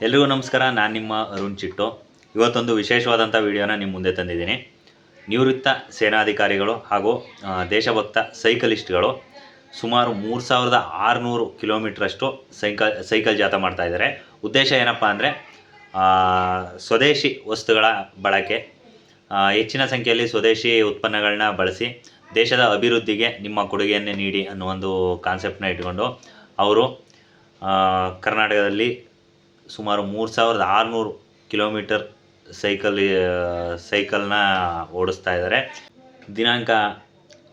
ಎಲ್ರಿಗೂ ನಮಸ್ಕಾರ. ನಾನು ನಿಮ್ಮ ಅರುಣ್ ಚಿಟ್ಟು. ಇವತ್ತೊಂದು ವಿಶೇಷವಾದಂಥ ವಿಡಿಯೋನ ನಿಮ್ಮ ಮುಂದೆ ತಂದಿದ್ದೀನಿ. ನಿವೃತ್ತ ಸೇನಾಧಿಕಾರಿಗಳು ಹಾಗೂ ದೇಶಭಕ್ತ ಸೈಕಲಿಸ್ಟ್ಗಳು ಸುಮಾರು 3600 ಕಿಲೋಮೀಟ್ರಷ್ಟು ಸೈಕಲ್ ಜಾಥಾ ಮಾಡ್ತಾಯಿದ್ದಾರೆ. ಉದ್ದೇಶ ಏನಪ್ಪ ಅಂದರೆ ಸ್ವದೇಶಿ ವಸ್ತುಗಳ ಬಳಕೆ, ಹೆಚ್ಚಿನ ಸಂಖ್ಯೆಯಲ್ಲಿ ಸ್ವದೇಶಿ ಉತ್ಪನ್ನಗಳನ್ನ ಬಳಸಿ ದೇಶದ ಅಭಿವೃದ್ಧಿಗೆ ನಿಮ್ಮ ಕೊಡುಗೆಯನ್ನೇ ನೀಡಿ ಅನ್ನೋ ಒಂದು ಕಾನ್ಸೆಪ್ಟನ್ನ ಇಟ್ಕೊಂಡು ಅವರು ಕರ್ನಾಟಕದಲ್ಲಿ ಸುಮಾರು 3600 ಕಿಲೋಮೀಟರ್ ಸೈಕಲ್ನ ಓಡಿಸ್ತಾ ಇದ್ದಾರೆ. ದಿನಾಂಕ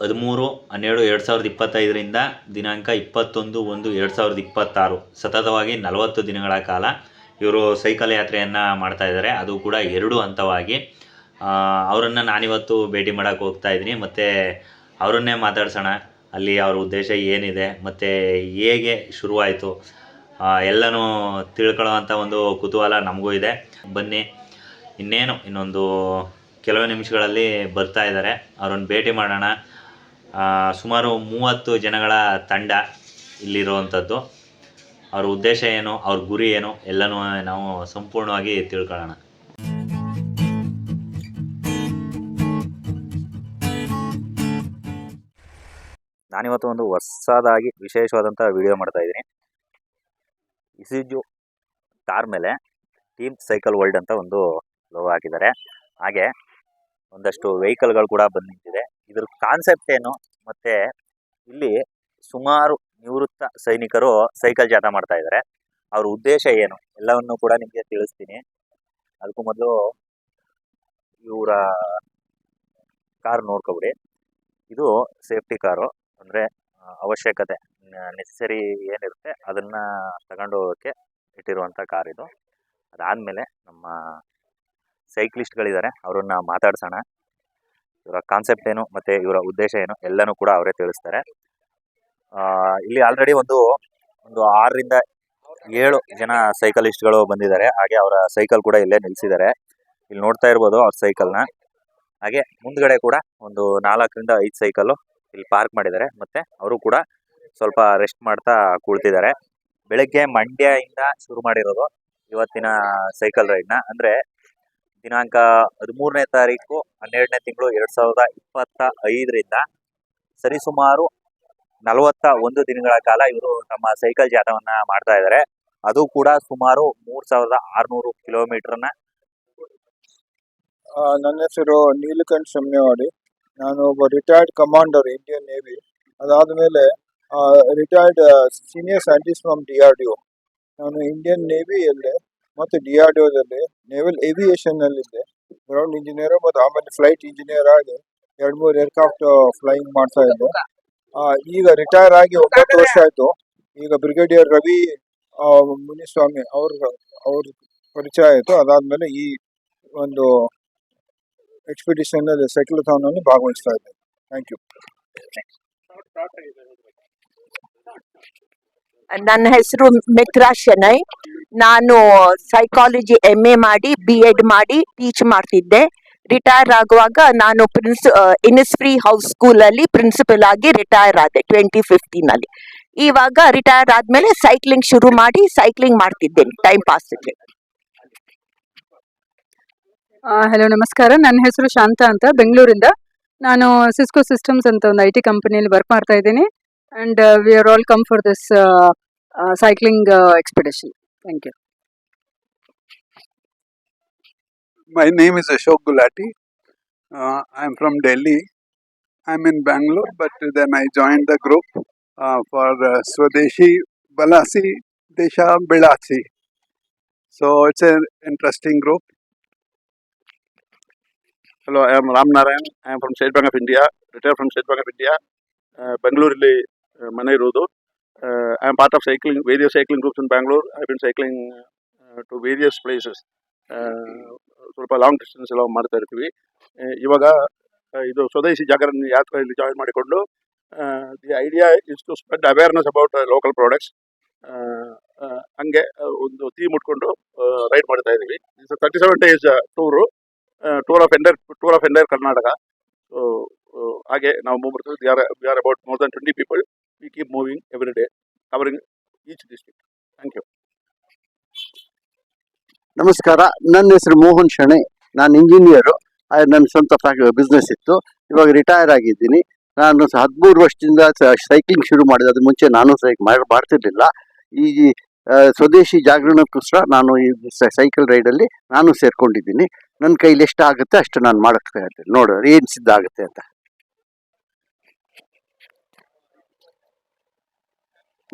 13/12/2025ರಿಂದ ದಿನಾಂಕ 21/1/2026 ಸತತವಾಗಿ 40 ದಿನಗಳ ಕಾಲ ಇವರು ಸೈಕಲ್ ಯಾತ್ರೆಯನ್ನು ಮಾಡ್ತಾ ಇದ್ದಾರೆ. ಅದು ಕೂಡ 2 ಹಂತವಾಗಿ. ಅವರನ್ನು ನಾನಿವತ್ತು ಭೇಟಿ ಮಾಡೋಕ್ಕೆ ಹೋಗ್ತಾ ಇದ್ದೀನಿ. ಮತ್ತು ಅವರನ್ನೇ ಮಾತಾಡ್ಸೋಣ. ಅಲ್ಲಿ ಅವ್ರ ಉದ್ದೇಶ ಏನಿದೆ ಮತ್ತು ಹೇಗೆ ಶುರುವಾಯಿತು ಎಲ್ಲನೂ ತಿಳ್ಕೊಳ್ಳೋವಂಥ ಒಂದು ಕುತೂಹಲ ನಮಗೂ ಇದೆ. ಬನ್ನಿ, ಇನ್ನೊಂದು ಕೆಲವೇ ನಿಮಿಷಗಳಲ್ಲಿ ಬರ್ತಾ ಇದ್ದಾರೆ. ಅವರನ್ನು ಭೇಟಿ ಮಾಡೋಣ. ಸುಮಾರು 30 ಜನಗಳ ತಂಡ ಇಲ್ಲಿರುವಂಥದ್ದು. ಅವ್ರ ಉದ್ದೇಶ ಏನು, ಅವ್ರ ಗುರಿ ಏನು, ಎಲ್ಲನೂ ನಾವು ಸಂಪೂರ್ಣವಾಗಿ ತಿಳ್ಕೊಳ್ಳೋಣ. ನಾನಿವತ್ತು ಒಂದು ಹೊಸದಾಗಿ ವಿಶೇಷವಾದಂಥ ವಿಡಿಯೋ ಮಾಡ್ತಾ ಇದ್ದೀನಿ. ಇಸುಜು ಕಾರ್ ಮೇಲೆ ಟೀಮ್ ಸೈಕಲ್ ವರ್ಲ್ಡ್ ಅಂತ ಒಂದು ಲೋಗೋ ಹಾಕಿದ್ದಾರೆ. ಹಾಗೆ ಒಂದಷ್ಟು ವೆಹಿಕಲ್ಗಳು ಕೂಡ ಬಂದು ನಿಂತಿದೆ. ಇದ್ರ ಕಾನ್ಸೆಪ್ಟ್ ಏನು, ಮತ್ತು ಇಲ್ಲಿ ಸುಮಾರು ನಿವೃತ್ತ ಸೈನಿಕರು ಸೈಕಲ್ ಜಾಥಾ ಮಾಡ್ತಾ ಇದ್ದಾರೆ. ಅವ್ರ ಉದ್ದೇಶ ಏನು ಎಲ್ಲವನ್ನು ಕೂಡ ನಿಮಗೆ ತಿಳಿಸ್ತೀನಿ. ಅದಕ್ಕೂ ಮೊದಲು ಇವರ ಕಾರ್ ನೋಡ್ಕೊಬಿಡಿ. ಇದು ಸೇಫ್ಟಿ ಕಾರು. ಅಂದರೆ ಅವಶ್ಯಕತೆ ನೆಸಸರಿ ಏನಿರುತ್ತೆ ಅದನ್ನು ತಗೊಂಡು ಹೋಗೋಕ್ಕೆ ಇಟ್ಟಿರುವಂಥ ಕಾರ್ ಇದು. ಅದಾದಮೇಲೆ ನಮ್ಮ ಸೈಕ್ಲಿಸ್ಟ್ಗಳಿದ್ದಾರೆ, ಅವರನ್ನು ಮಾತಾಡ್ಸೋಣ. ಇವರ ಕಾನ್ಸೆಪ್ಟ್ ಏನು ಮತ್ತು ಇವರ ಉದ್ದೇಶ ಏನು ಎಲ್ಲನೂ ಕೂಡ ಅವರೇ ತಿಳಿಸ್ತಾರೆ. ಇಲ್ಲಿ ಆಲ್ರೆಡಿ ಒಂದು 6ರಿಂದ 7 ಜನ ಸೈಕಲಿಸ್ಟ್ಗಳು ಬಂದಿದ್ದಾರೆ. ಹಾಗೆ ಅವರ ಸೈಕಲ್ ಕೂಡ ಇಲ್ಲೇ ನಿಲ್ಲಿಸಿದ್ದಾರೆ. ಇಲ್ಲಿ ನೋಡ್ತಾ ಇರ್ಬೋದು ಅವ್ರ ಸೈಕಲ್ನ. ಹಾಗೆ ಮುಂದ್ಗಡೆ ಕೂಡ ಒಂದು 4ರಿಂದ 5 ಸೈಕಲ್ಲು ಇಲ್ಲಿ ಪಾರ್ಕ್ ಮಾಡಿದ್ದಾರೆ. ಮತ್ತು ಅವರು ಕೂಡ ಸ್ವಲ್ಪ ರೆಸ್ಟ್ ಮಾಡ್ತಾ ಕುಳಿತಿದ್ದಾರೆ. ಬೆಳಗ್ಗೆ ಮಂಡ್ಯದಿಂದ ಶುರು ಮಾಡಿರೋದು ಇವತ್ತಿನ ಸೈಕಲ್ ರೈಡ್ನ. ಅಂದರೆ ದಿನಾಂಕ 13ನೇ ತಾರೀಕು 12ನೇ ತಿಂಗಳು 2025ರಿಂದ ಸರಿಸುಮಾರು 41 ದಿನಗಳ ಕಾಲ ಇವರು ತಮ್ಮ ಸೈಕಲ್ ಜಾಥಾವನ್ನು ಮಾಡ್ತಾ ಇದ್ದಾರೆ. ಅದು ಕೂಡ ಸುಮಾರು 3600 ಕಿಲೋಮೀಟರ್ನ. ನನ್ನ ಹೆಸರು ನೀಲಕಂಠ ಶಮ್ಯವಾಡಿ. ನಾನು ಒಬ್ಬ ರಿಟೈರ್ಡ್ ಕಮಾಂಡರ್ ಇಂಡಿಯನ್ ನೇವಿ. ಅದಾದಮೇಲೆ retired senior scientist from DRDO. ನಾನು ಇಂಡಿಯನ್ ನೇವಿಯಲ್ಲೇ ಮತ್ತು DRDOದಲ್ಲಿ ನೇವಲ್ ಏವಿಯೇಷನ್ನಲ್ಲಿದ್ದೆ, ಗ್ರೌಂಡ್ ಇಂಜಿನಿಯರ್ ಮತ್ತು ಆಮೇಲೆ ಫ್ಲೈಟ್ ಇಂಜಿನಿಯರ್ ಆಗಿ 2-3 ಏರ್ಕ್ರಾಫ್ಟ್ ಫ್ಲೈಯಿಂಗ್ ಮಾಡ್ತಾ ಇದ್ದೆ. ಈಗ ರಿಟೈರ್ ಆಗಿ 9 ವರ್ಷ ಆಯಿತು. ಈಗ ಬ್ರಿಗೇಡಿಯರ್ ರವಿ ಮುನಿಸ್ವಾಮಿ ಅವ್ರ ಪರಿಚಯ ಆಯಿತು. ಅದಾದಮೇಲೆ ಈ ಒಂದು ಎಕ್ಸ್ಪಿಡಿಷನ್ ಸೈಕ್ಲಥಾನ್ ಅಲ್ಲಿ ಭಾಗವಹಿಸ್ತಾ ಇದ್ದೆ. Thank you. ನನ್ನ ಹೆಸರು ಮಿತ್ರಾ ಶೆನೈ. ನಾನು ಸೈಕಾಲಜಿ MA ಮಾಡಿ BEd ಮಾಡಿ ಟೀಚ್ ಮಾಡ್ತಿದ್ದೆ. ರಿಟೈರ್ ಆಗುವಾಗ ನಾನು ಇನಿಸ್ಫ್ರೀ ಹೌಸ್ ಸ್ಕೂಲ್ ಅಲ್ಲಿ ಪ್ರಿನ್ಸಿಪಲ್ ಆಗಿ ರಿಟೈರ್ ಆದೆ 2015 ಇವಾಗ ರಿಟೈರ್ ಆದ್ಮೇಲೆ ಸೈಕ್ಲಿಂಗ್ ಶುರು ಮಾಡಿ ಸೈಕ್ಲಿಂಗ್ ಮಾಡ್ತಿದ್ದೇನೆ ಟೈಮ್ ಪಾಸ್ಗೆ. ಹಲೋ, ನಮಸ್ಕಾರ. ನನ್ನ ಹೆಸರು ಶಾಂತ ಅಂತ, ಬೆಂಗಳೂರಿಂದ. ನಾನು ಸಿಸ್ಕೋ ಸಿಸ್ಟಮ್ಸ್ ಅಂತ ಒಂದು IT ಕಂಪನಿಯಲ್ಲಿ ವರ್ಕ್ ಮಾಡ್ತಾ ಇದ್ದೀನಿ. And we are all come for this cycling expedition. Thank you. My name is Ashok Gulati. I am from Delhi. I am in Bangalore, but then I joined the group for Swadeshi Balasi Desha Bilasi. So it's an interesting group. Hello, I am Ram Narayan. I am from State Bank of India, retired from State Bank of India. Bangalore Mane Irodu. I am part of various cycling groups in Bangalore. I have been cycling to various places. ಸ್ವಲ್ಪ long distance ಎಲ್ಲ ಮಾಡ್ತಾ ಇರ್ತೀವಿ. ಇವಾಗ ಇದು ಸ್ವದೇಶಿ ಜಾಗರಣ ಯಾತ್ರೆಯಲ್ಲಿ join ಮಾಡಿಕೊಂಡು the idea is to spread awareness about local products. ಹಂಗೆ ಒಂದು ಥೀಮ್ ಉಟ್ಕೊಂಡು ರೈಡ್ ಮಾಡ್ತಾ ಇದ್ದೀವಿ. It's 37 days tour, tour of entire Karnataka. So ಹಾಗೆ ನಾವು ಮೂವ್ ಮಾಡ್ತೀವಿ. We are about more than 20 people. We keep moving every day, covering each district. Thank you. ನಮಸ್ಕಾರ, ನನ್ನ ಹೆಸರು ಮೋಹನ್ ಶೆಣೈ. ನಾನು ಇಂಜಿನಿಯರು. ನನ್ನ ಸ್ವಂತ ಬಿಸ್ನೆಸ್ ಇತ್ತು. ಇವಾಗ ರಿಟೈರ್ ಆಗಿದ್ದೀನಿ. ನಾನು 13 ವರ್ಷದಿಂದ ಸೈಕ್ಲಿಂಗ್ ಶುರು ಮಾಡಿದೆ. ಅದು ಮುಂಚೆ ನಾನು ಮಾಡ್ತಿರ್ಲಿಲ್ಲ. ಈ ಸ್ವದೇಶಿ ಜಾಗರಣಕ್ಕೋಸ್ಕರ ನಾನು ಈ ಸೈಕಲ್ ರೈಡಲ್ಲಿ ನಾನು ಸೇರ್ಕೊಂಡಿದ್ದೀನಿ. ನನ್ನ ಕೈಲಿ ಎಷ್ಟು ಆಗುತ್ತೆ ಅಷ್ಟು ನಾನು ಮಾಡಕ್ಕೆ ಇರ್ತೀನಿ. ನೋಡೋರು ಏನು ಸಿದ್ಧ ಆಗುತ್ತೆ ಅಂತ.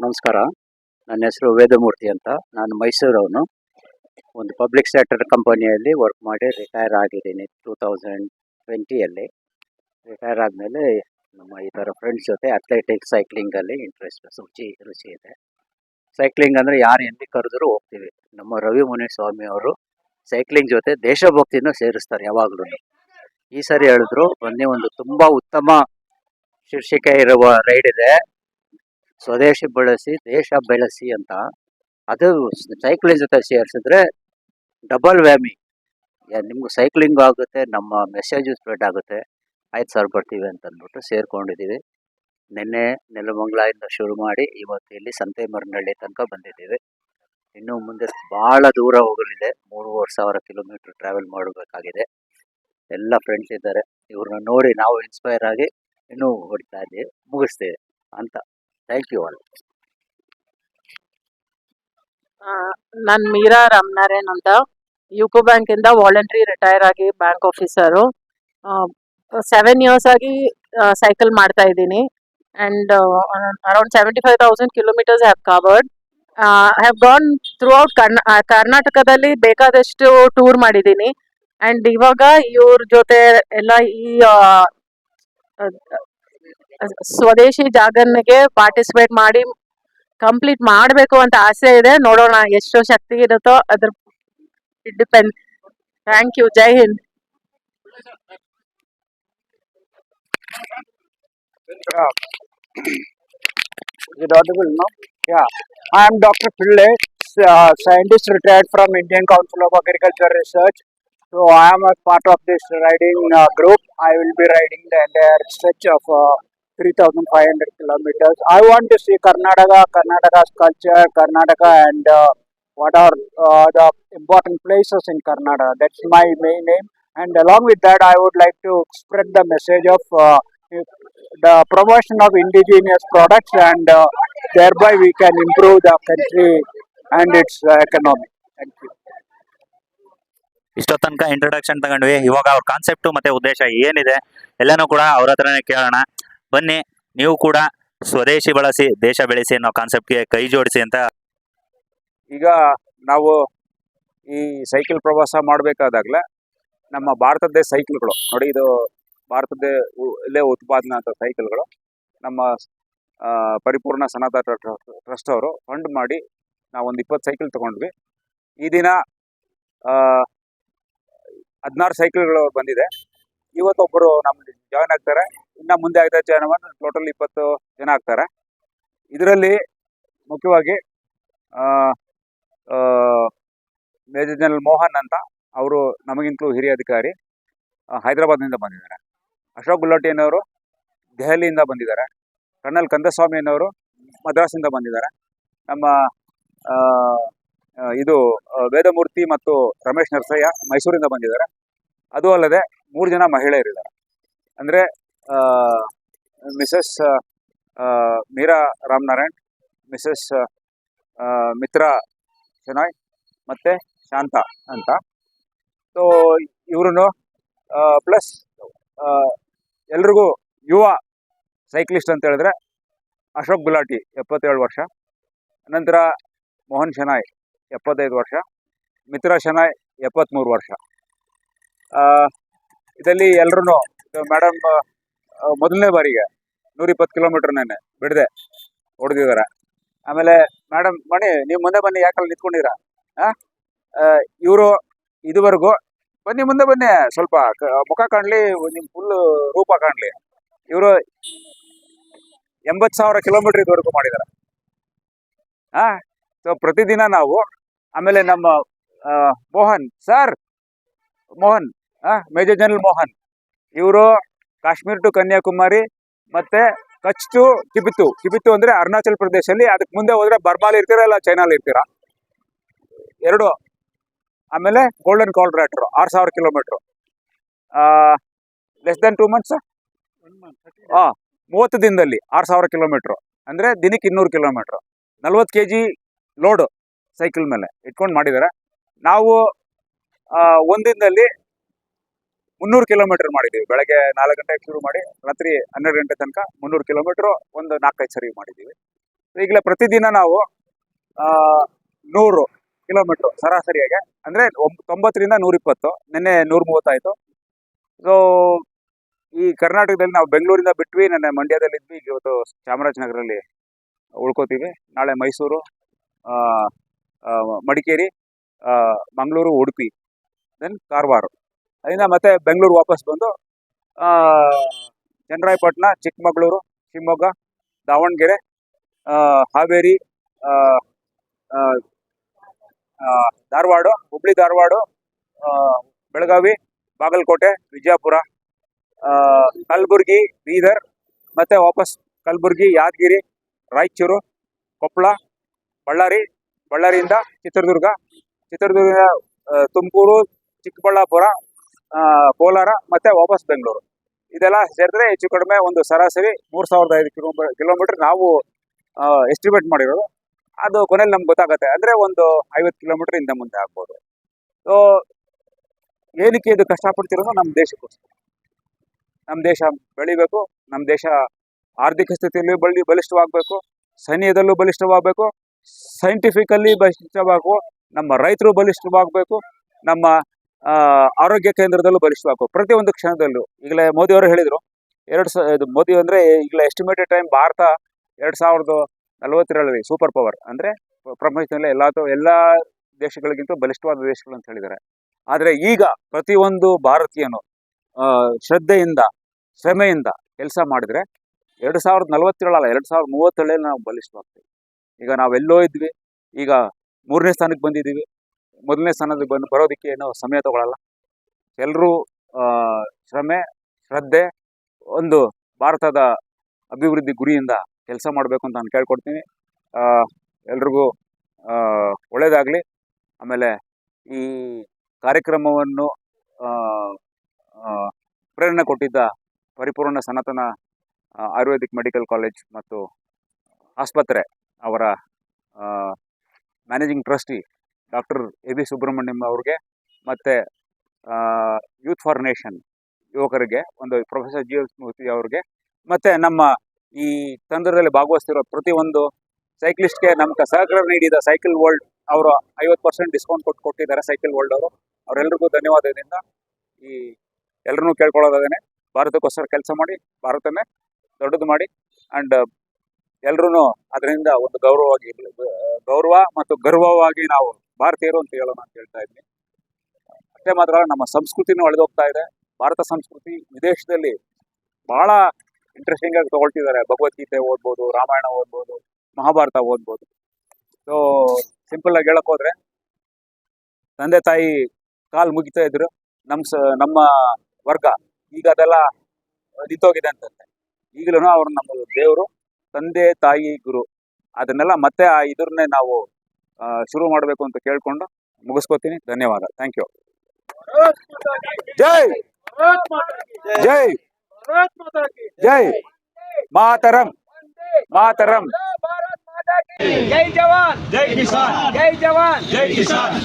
ನಮಸ್ಕಾರ, ನನ್ನ ಹೆಸರು ವೇದಮೂರ್ತಿ ಅಂತ. ನಾನು ಮೈಸೂರವನು. ಒಂದು ಪಬ್ಲಿಕ್ ಸೆಕ್ಟರ್ ಕಂಪನಿಯಲ್ಲಿ ವರ್ಕ್ ಮಾಡಿ ರಿಟೈರ್ ಆಗಿದ್ದೀನಿ 2020ಯಲ್ಲಿ. ರಿಟೈರ್ ಆದಮೇಲೆ ನಮ್ಮ ಈ ಥರ ಫ್ರೆಂಡ್ಸ್ ಜೊತೆ ಅಥ್ಲೆಟಿಕ್ಸ್ ಸೈಕ್ಲಿಂಗಲ್ಲಿ ಇಂಟ್ರೆಸ್ಟ್ ರುಚಿ ಇದೆ. ಸೈಕ್ಲಿಂಗ್ ಅಂದರೆ ಯಾರು ಎಲ್ಲಿ ಕರೆದ್ರೂ ಹೋಗ್ತೀವಿ. ನಮ್ಮ ರವಿ ಮುನಿ ಸ್ವಾಮಿ ಅವರು ಸೈಕ್ಲಿಂಗ್ ಜೊತೆ ದೇಶಭಕ್ತಿನೂ ಸೇರಿಸ್ತಾರೆ ಯಾವಾಗಲೂ. ಈ ಸರಿ ಹೇಳಿದ್ರು ಮೊನ್ನೆ ಒಂದು ತುಂಬ ಉತ್ತಮ ಶೀರ್ಷಿಕೆ ಇರುವ ರೈಡ್ ಇದೆ, ಸ್ವದೇಶಿ ಬಳಸಿ ದೇಶ ಬೆಳೆಸಿ ಅಂತ. ಅದು ಸೈಕ್ಲಿಂಗ್ ಜೊತೆ ಸೇರಿಸಿದ್ರೆ ಡಬಲ್ ವ್ಯಾಮಿ. ನಿಮ್ಗೆ ಸೈಕ್ಲಿಂಗ್ ಆಗುತ್ತೆ, ನಮ್ಮ ಮೆಸೇಜು ಸ್ಪ್ರೆಡ್ ಆಗುತ್ತೆ. ಆಯ್ತು ಸರ್ ಬರ್ತೀವಿ ಅಂತ ಅಂದ್ಬಿಟ್ಟು ಸೇರ್ಕೊಂಡಿದ್ದೀವಿ. ನಿನ್ನೆ ನೆಲಮಂಗಲದಿಂದ ಶುರು ಮಾಡಿ ಇವತ್ತು ಇಲ್ಲಿ ಸಂತೆಮರನಹಳ್ಳಿ ತನಕ ಬಂದಿದ್ದೀವಿ. ಇನ್ನು ಮುಂದೆ ಭಾಳ ದೂರ ಹೋಗಲಿದೆ. 3,500 ಕಿಲೋಮೀಟ್ರ್ ಟ್ರಾವೆಲ್ ಮಾಡಬೇಕಾಗಿದೆ. ಎಲ್ಲ ಫ್ರೆಂಡ್ಸ್ ಇದ್ದಾರೆ. ಇವ್ರನ್ನ ನೋಡಿ ನಾವು ಇನ್ಸ್ಪೈರ್ ಆಗಿ ಇನ್ನೂ ಹೊಡಿತಾ ಇದ್ದೀವಿ, ಮುಗಿಸ್ತೀವಿ ಅಂತ. Thank you all. ನಾನು ಮೀರಾ ರಾಮನಾರಾಯಣ್ ಅಂತ, ಯುಕೋ ಬ್ಯಾಂಕಿಂದ ವಾಲಂಟ್ರಿ ರಿಟೈರ್ ಆಗಿ ಬ್ಯಾಂಕ್ ಆಫೀಸರು. 7 ಇಯರ್ಸ್ ಆಗಿ ಸೈಕಲ್ ಮಾಡ್ತಾ ಇದ್ದೀನಿ. And around 75,000 kilometres have covered. Have gone throughout ಕರ್ನಾಟಕದಲ್ಲಿ ಬೇಕಾದಷ್ಟು ಟೂರ್ ಮಾಡಿದ್ದೀನಿ. ಆ್ಯಂಡ್ ಇವಾಗ ಇವ್ರ ಜೊತೆ ಎಲ್ಲ ಈ ಸ್ವದೇಶಿ ಜಾಗರಣೆಗೆ ಪಾರ್ಟಿಸಿಪೇಟ್ ಮಾಡಿ ಕಂಪ್ಲೀಟ್ ಮಾಡಬೇಕು ಅಂತ ಆಸೆ ಇದೆ. ನೋಡೋಣ ಎಷ್ಟು ಶಕ್ತಿ ಇರುತ್ತೋ ಅದ್ರ it depend. Thank you. Jai Hind. Is it audible now? Yeah. I am Dr. Pillai, scientist retired from Indian Council of Agriculture Research. So I am a part of this riding group. I will be riding the entire stretch of 3,500 kilometers. I want to see Karnataka's culture, Karnataka, and what are the important places in Karnataka. That's my main aim. And along with that, I would like to spread the message of the promotion of indigenous products, and thereby we can improve the country and its economy. Thank you. ಇಷ್ಟೋ ತನಕ introduction ತಗೊಂಡ್ವಿ. ಇವಾಗ ಅವ್ರ concept ಮತ್ತೆ ಉದ್ದೇಶ ಏನಿದೆ ಎಲ್ಲನೂ ಕೂಡ ಅವ್ರ ಹತ್ರನೇ ಕೇಳೋಣ. ಬನ್ನಿ, ನೀವು ಕೂಡ ಸ್ವದೇಶಿ ಬಳಸಿ ದೇಶ ಬೆಳೆಸಿ ಅನ್ನೋ ಕಾನ್ಸೆಪ್ಟ್ಗೆ ಕೈ ಜೋಡಿಸಿ ಅಂತ. ಈಗ ನಾವು ಈ ಸೈಕಲ್ ಪ್ರವಾಸ ಮಾಡಬೇಕಾದಾಗಲೇ ನಮ್ಮ ಭಾರತದ್ದೇ ಸೈಕಲ್ಗಳು ನೋಡಿ, ಇದು ಭಾರತದ್ದೇ ಇಲ್ಲೇ ಉತ್ಪಾದನೆ ಅಂತ ಸೈಕಲ್ಗಳು ನಮ್ಮ ಪರಿಪೂರ್ಣ ಸನಾತನ ಟ್ರಸ್ಟ್ ಅವರು ಫಂಡ್ ಮಾಡಿ ನಾವೊಂದು 20 ಸೈಕಲ್ ತೊಗೊಂಡ್ವಿ. ಈ ದಿನ 16 ಸೈಕಲ್ಗಳು ಬಂದಿದೆ. ಇವತ್ತೊಬ್ಬರು ನಮ್ಗೆ ಜಾಯ್ನ್ ಆಗ್ತಾರೆ. ಇನ್ನು ಮುಂದೆ ಆಗ್ತಾ ಜಾಯ್ನ್ ಮಾಡಿ ಟೋಟಲ್ 20 ಜನ ಆಗ್ತಾರೆ. ಇದರಲ್ಲಿ ಮುಖ್ಯವಾಗಿ ಮೇಜರ್ ಜನರಲ್ ಮೋಹನ್ ಅಂತ, ಅವರು ನಮಗಿಂತಲೂ ಹಿರಿಯ ಅಧಿಕಾರಿ, ಹೈದರಾಬಾದ್ನಿಂದ ಬಂದಿದ್ದಾರೆ. ಅಶೋಕ್ ಗುಲಾಟಿ ಅನ್ನೋರು ದೆಹಲಿಯಿಂದ ಬಂದಿದ್ದಾರೆ. ಕರ್ನಲ್ ಕಂದಸ್ವಾಮಿ ಅನ್ನೋರು ಮದ್ರಾಸಿಂದ ಬಂದಿದ್ದಾರೆ. ನಮ್ಮ ಇದು ವೇದಮೂರ್ತಿ ಮತ್ತು ರಮೇಶ್ ನರಸಯ್ಯ ಮೈಸೂರಿಂದ ಬಂದಿದ್ದಾರೆ. ಅದು ಅಲ್ಲದೆ 3 ಜನ ಮಹಿಳೆಯರಿದ್ದಾರೆ. ಅಂದರೆ ಮಿಸಸ್ ಮೀರಾ ರಾಮನಾರಾಯಣ್, ಮಿಸಸ್ ಮಿತ್ರಾ ಶೆನಾಯ್ ಮತ್ತು ಶಾಂತ ಅಂತ. ಸೊ ಇವ್ರೂ ಪ್ಲಸ್ ಎಲ್ರಿಗೂ ಯುವ ಸೈಕ್ಲಿಸ್ಟ್ ಅಂತ ಹೇಳಿದ್ರೆ ಅಶೋಕ್ ಗುಲಾಟಿ 77 ವರ್ಷ, ನಂತರ ಮೋಹನ್ ಶೆನಾಯ್ 75 ವರ್ಷ, ಮಿತ್ರಾ ಶೆನಾಯ್ 73 ವರ್ಷ. ಇದರಲ್ಲಿ ಎಲ್ಲರೂ ಮೇಡಮ್ ಮೊದಲನೇ ಬಾರಿಗೆ 120 ಕಿಲೋಮೀಟರ್ನೇ ಬಿಡದೆ ಹೊಡೆದಿದ್ದಾರೆ. ಆಮೇಲೆ ಮೇಡಮ್ ಮಣಿ, ನೀವು ಮುಂದೆ ಬನ್ನಿ, ಯಾಕಲ್ಲಿ ನಿಂತ್ಕೊಂಡಿರ? ಇವರು ಇದುವರೆಗೂ ಬನ್ನಿ, ಮುಂದೆ ಬನ್ನಿ, ಸ್ವಲ್ಪ ಮುಖ ಕಾಣಲಿ, ನಿಮ್ಮ ಫುಲ್ ರೂಪ ಕಾಣಲಿ. ಇವರು 80,000 ಕಿಲೋಮೀಟರ್ ಇದುವರೆಗೂ ಮಾಡಿದ್ದಾರೆ. ಸೊ ಪ್ರತಿದಿನ ನಾವು, ಆಮೇಲೆ ನಮ್ಮ Mohan sir, Mohan major general Mohan, ಇವರು ಕಾಶ್ಮೀರ್ ಟು ಕನ್ಯಾಕುಮಾರಿ ಮತ್ತೆ ಕಚ್ ಟು ಕಿಬಿತು ಅಂದರೆ ಅರುಣಾಚಲ್ ಪ್ರದೇಶಲ್ಲಿ, ಅದಕ್ಕೆ ಮುಂದೆ ಹೋದ್ರೆ ಬರ್ಮಾಲಿ ಇರ್ತೀರಾ ಇಲ್ಲ ಚೈನಾಲಿ ಇರ್ತೀರಾ, ಎರಡು ಆಮೇಲೆ golden quadrilateral 6,000 kilometres, less than 2 months, 30 ದಿನದಲ್ಲಿ 6,000 ಕಿಲೋಮೀಟ್ರು, ಅಂದರೆ ದಿನಕ್ಕೆ 200 ಕಿಲೋಮೀಟ್ರು, 40 kg ಲೋಡು ಸೈಕಲ್ ಮೇಲೆ ಇಟ್ಕೊಂಡು ಮಾಡಿದ್ದಾರೆ. ನಾವು ಒಂದಿನದಲ್ಲಿ 300 ಕಿಲೋಮೀಟರ್ ಮಾಡಿದ್ದೀವಿ. ಬೆಳಗ್ಗೆ 4 ಗಂಟೆಗೆ ಶುರು ಮಾಡಿ ರಾತ್ರಿ 12 ಗಂಟೆ ತನಕ 300 ಕಿಲೋಮೀಟ್ರು ಒಂದು 4-5 ಸರಿ ಮಾಡಿದ್ದೀವಿ. ಈಗಲೇ ಪ್ರತಿದಿನ ನಾವು 100 ಕಿಲೋಮೀಟ್ರು ಸರಾಸರಿಯಾಗಿ, ಅಂದರೆ 90ರಿಂದ 120, ನಿನ್ನೆ 130 ಆಯಿತು. ಸೊ ಈ ಕರ್ನಾಟಕದಲ್ಲಿ ನಾವು ಬೆಂಗಳೂರಿಂದ ಬಿಟ್ವಿ, ನೆನ್ನೆ ಮಂಡ್ಯದಲ್ಲಿದ್ವಿ, ಈಗ ಇವತ್ತು ಚಾಮರಾಜನಗರಲ್ಲಿ ಉಳ್ಕೋತೀವಿ. ನಾಳೆ ಮೈಸೂರು, ಮಡಿಕೇರಿ, ಮಂಗಳೂರು, ಉಡುಪಿ, ದೆನ್ ಕಾರವಾರ, ಅದರಿಂದ ಮತ್ತೆ ಬೆಂಗಳೂರು ವಾಪಸ್ ಬಂದು ಚನ್ನರಾಯಪಟ್ಟಣ, ಚಿಕ್ಕಮಗಳೂರು, ಶಿವಮೊಗ್ಗ, ದಾವಣಗೆರೆ, ಹಾವೇರಿ, ಧಾರವಾಡ, ಹುಬ್ಳಿ ಧಾರವಾಡ, ಬೆಳಗಾವಿ, ಬಾಗಲಕೋಟೆ, ವಿಜಯಪುರ, ಕಲಬುರಗಿ, ಬೀದರ್, ಮತ್ತೆ ವಾಪಸ್ ಕಲಬುರಗಿ, ಯಾದಗಿರಿ, ರಾಯಚೂರು, ಕೊಪ್ಪಳ, ಬಳ್ಳಾರಿಯಿಂದ ಚಿತ್ರದುರ್ಗ, ತುಮಕೂರು, ಚಿಕ್ಕಬಳ್ಳಾಪುರ, ಕೋಲಾರ, ಮತ್ತೆ ವಾಪಸ್ ಬೆಂಗಳೂರು. ಇದೆಲ್ಲ ಸೇರಿದ್ರೆ ಹೆಚ್ಚು ಕಡಿಮೆ ಒಂದು ಸರಾಸರಿ 3,500 ಕಿಲೋಮೀಟರ್ ನಾವು ಎಸ್ಟಿಮೇಟ್ ಮಾಡಿರೋದು. ಅದು ಕೊನೆಯಲ್ಲಿ ನಮ್ಗೆ ಗೊತ್ತಾಗುತ್ತೆ, ಅಂದರೆ ಒಂದು 50 ಕಿಲೋಮೀಟರ್ ಹಿಂದೆ ಮುಂದೆ ಆಗ್ಬೋದು. ಸೊ ಏನಕ್ಕೆ ಇದು ಕಷ್ಟಪಡ್ತಿರೋದು? ನಮ್ಮ ದೇಶಕ್ಕೋಸ್ಕರ. ನಮ್ಮ ದೇಶ ಬೆಳಿಬೇಕು, ನಮ್ಮ ದೇಶ ಆರ್ಥಿಕ ಸ್ಥಿತಿಯಲ್ಲಿ ಬಲಿಷ್ಠವಾಗಬೇಕು, ಸೈನ್ಯದಲ್ಲೂ ಬಲಿಷ್ಠವಾಗಬೇಕು, ಸೈಂಟಿಫಿಕಲ್ಲಿ ಬಲಿಷ್ಠವಾಗಬೇಕು, ನಮ್ಮ ರೈತರು ಬಲಿಷ್ಠವಾಗಬೇಕು, ನಮ್ಮ ಆರೋಗ್ಯ ಕೇಂದ್ರದಲ್ಲೂ ಬಲಿಷ್ಠವಾಗಬೇಕು. ಪ್ರತಿಯೊಂದು ಕ್ಷಣದಲ್ಲೂ ಈಗಲೇ ಮೋದಿಯವರು ಹೇಳಿದರು, ಮೋದಿ ಅಂದರೆ ಈಗಲೇ estimated time Bharat 2047 super power, ಅಂದರೆ ಪ್ರಪಂಚದಲ್ಲಿ ಎಲ್ಲ ದೇಶಗಳಿಗಿಂತ ಬಲಿಷ್ಠವಾದ ದೇಶಗಳು ಅಂತ ಹೇಳಿದ್ದಾರೆ. ಆದರೆ ಈಗ ಪ್ರತಿಯೊಂದು ಭಾರತೀಯನು ಶ್ರದ್ಧೆಯಿಂದ, ಶ್ರಮೆಯಿಂದ ಕೆಲಸ ಮಾಡಿದರೆ 2047 ಅಲ್ಲ, 2037 ನಾವು ಬಲಿಷ್ಠವಾಗ್ತೀವಿ. ಈಗ ನಾವೆಲ್ಲೋ ಇದ್ವಿ, ಈಗ 3ನೇ ಸ್ಥಾನಕ್ಕೆ ಬಂದಿದ್ದೀವಿ. 1ನೇ ಸ್ಥಾನಕ್ಕೆ ಬರೋದಕ್ಕೆ ಏನೋ ಸಮಯ ತಗೊಳ್ಳಲ್ಲ. ಎಲ್ಲರೂ ಶ್ರಮೆ, ಶ್ರದ್ಧೆ, ಒಂದು ಭಾರತದ ಅಭಿವೃದ್ಧಿ ಗುರಿಯಿಂದ ಕೆಲಸ ಮಾಡಬೇಕು ಅಂತ ನಾನು ಕೇಳ್ಕೊಡ್ತೀನಿ. ಎಲ್ರಿಗೂ ಒಳ್ಳೆಯದಾಗಲಿ. ಆಮೇಲೆ ಈ ಕಾರ್ಯಕ್ರಮವನ್ನು ಪ್ರೇರಣೆ ಕೊಟ್ಟಿದ್ದ ಪರಿಪೂರ್ಣ ಸನಾತನ ಆಯುರ್ವೇದಿಕ್ ಮೆಡಿಕಲ್ ಕಾಲೇಜ್ ಮತ್ತು ಆಸ್ಪತ್ರೆ ಅವರ managing trustee doctor A B. Subrahmanyam ಅವ್ರಿಗೆ, ಮತ್ತು ಯೂತ್ ಫಾರ್ ನೇಷನ್ ಯುವಕರಿಗೆ ಒಂದು ಪ್ರೊಫೆಸರ್ ಜಿ.ಎಲ್. ಮೂರ್ತಿ ಅವ್ರಿಗೆ, ಮತ್ತು ನಮ್ಮ ಈ ತಂಡದಲ್ಲಿ ಭಾಗವಹಿಸ್ತಿರೋ ಪ್ರತಿಯೊಂದು ಸೈಕ್ಲಿಸ್ಟ್ಗೆ ನಮ್ಗೆ ಸಹಕಾರ ನೀಡಿದ ಸೈಕಲ್ ವರ್ಲ್ಡ್ ಅವರು 50% ಡಿಸ್ಕೌಂಟ್ ಕೊಟ್ಟಿದ್ದಾರೆ. ಸೈಕಲ್ ವರ್ಲ್ಡ್ ಅವರು, ಅವರೆಲ್ಲರಿಗೂ ಧನ್ಯವಾದದಿಂದ ಈ ಎಲ್ಲರೂ ಕೇಳ್ಕೊಳ್ಳೋದಾಗೇ ಭಾರತಕ್ಕೋಸ್ಕರ ಕೆಲಸ ಮಾಡಿ, ಭಾರತನೇ ದೊಡ್ಡದು ಮಾಡಿ, ಆ್ಯಂಡ್ ಎಲ್ಲರೂ ಅದರಿಂದ ಒಂದು ಗೌರವ ಮತ್ತು ಗರ್ವವಾಗಿ ನಾವು ಭಾರತೀಯರು ಅಂತ ಹೇಳೋಣ ಅಂತ ಹೇಳ್ತಾ ಇದ್ದೀನಿ. ಅಷ್ಟೇ ಮಾತ್ರ ನಮ್ಮ ಸಂಸ್ಕೃತಿನೂ ಅಳೆದೋಗ್ತಾ ಇದೆ. ಭಾರತ ಸಂಸ್ಕೃತಿ ವಿದೇಶದಲ್ಲಿ ಭಾಳ ಇಂಟ್ರೆಸ್ಟಿಂಗ್ ಆಗಿ ತಗೊಳ್ತಿದ್ದಾರೆ. ಭಗವದ್ಗೀತೆ ಓದ್ಬೋದು, ರಾಮಾಯಣ ಓದ್ಬೋದು, ಮಹಾಭಾರತ ಓದ್ಬೋದು. ಸೊ ಸಿಂಪಲ್ ಆಗಿ ಹೇಳಕ್ ಹೋದ್ರೆ ತಂದೆ ತಾಯಿ ಕಾಲು ಮುಗಿತಾ ಇದ್ರು ನಮ್ಮ ವರ್ಗ, ಈಗ ಅದೆಲ್ಲ ನಿಂತೋಗಿದೆ ಅಂತಂತೆ. ಈಗಲೂ ಅವ್ರು ನಮ್ಮ ದೇವರು, ತಂದೆ ತಾಯಿ ಗುರು, ಅದನ್ನೆಲ್ಲ ಮತ್ತೆ ಇದನ್ನೇ ನಾವು ಶುರು ಮಾಡಬೇಕು ಅಂತ ಕೇಳ್ಕೊಂಡು ಮುಗಿಸ್ಕೋತೀನಿ. ಧನ್ಯವಾದ. Thank you. Jai Jai Jai Mataram Mataram. Jai Jawan Jai Kisan, Jai Jawan Jai Kisan.